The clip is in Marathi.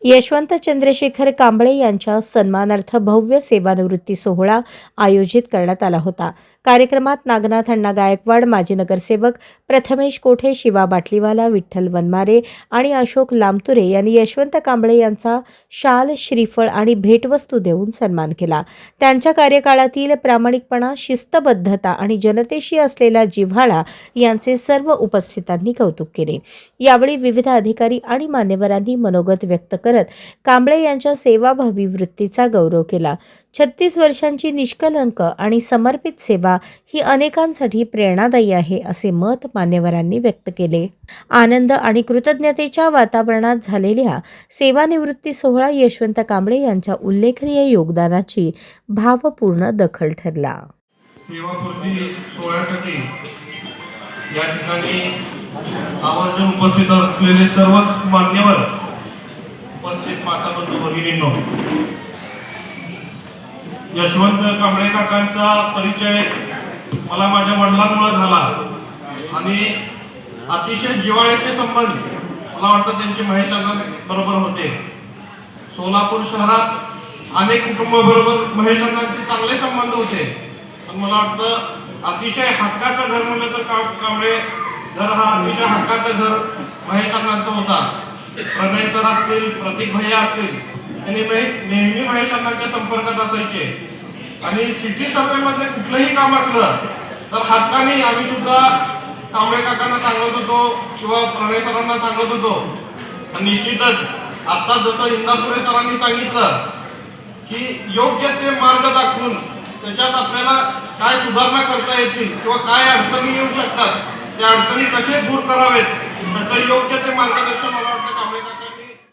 यशवंत चंद्रशेखर कांबळे यांच्या सन्मानार्थ भव्य सेवानिवृत्ती सोहळा आयोजित करण्यात आला होता। कार्यक्रमात नागनाथ अण्णा गायकवाड, माजी नगरसेवक प्रथमेश कोठे, शिवा बाटलीवाला, विठ्ठल वनमारे आणि अशोक लामतुरे यांनी यशवंत कांबळे यांचा शाल, श्रीफळ आणि भेटवस्तू देऊन सन्मान केला। त्यांच्या कार्यकाळातील प्रामाणिकपणा, शिस्तबद्धता आणि जनतेशी असलेला जिव्हाळा यांचे सर्व उपस्थितांनी कौतुक केले। यावेळी विविध अधिकारी आणि मान्यवरांनी मनोगत व्यक्त करत कांबळे यांच्या सेवाभावी वृत्तीचा गौरव केला। 36 वर्षांची निष्कलंक आणि समर्पित सेवा ही अनेकांसाठी प्रेरणादायी आहे असे मत मान्यवरांनी व्यक्त केले। आनंद आणि कृतज्ञतेच्या वातावरणात झालेल्या सेवानिवृत्ती सोहळा यशवंत कांबळे यांच्या उल्लेखनीय योगदानाची भावपूर्ण दखल ठरला। सेवापूर्ती सोहळ्यासाठी या ठिकाणी आवर्जून उपस्थित असलेले सर्वच मान्यवर, उपस्थित माता बंधू भगिनींनो, यशवंत कांबळे काकांचा परिचय मला माझ्या वडिलांमुळे झाला आणि अतिशय जिव्हाळ्याचे संबंध मला वाटतं त्यांचे महेशांबरोबर होते। सोलापूर शहरात अनेक कुटुंबाबरोबर महेशांचे चांगले संबंध होते, पण मला वाटतं अतिशय हक्काचं घर म्हणलं तर कांबळे घर हा अतिशय हक्काचं घर महेशांचा होता। प्रणय सर असतील, प्रतीक भैया असतील, त्यांनी नेहमी महेशांच्या संपर्कात असायचे आणि सिटी सर्वेमध्ये कुठलंही काम असलं तर हक्काने आम्ही सुद्धा कांबळे काकांना सांगत होतो किंवा प्रणय सरांना सांगत होतो। निश्चितच आता जसं इंदापुरे सरांनी सांगितलं की योग्य ते मार्ग दाखवून त्याच्यात आपल्याला काय सुधारणा करता येतील किंवा काय अडचणी येऊ शकतात, त्या अडचणी कसे दूर करावेत त्याचं योग्य ते मार्गदर्शन मला वाटतं कांबळे काकांनी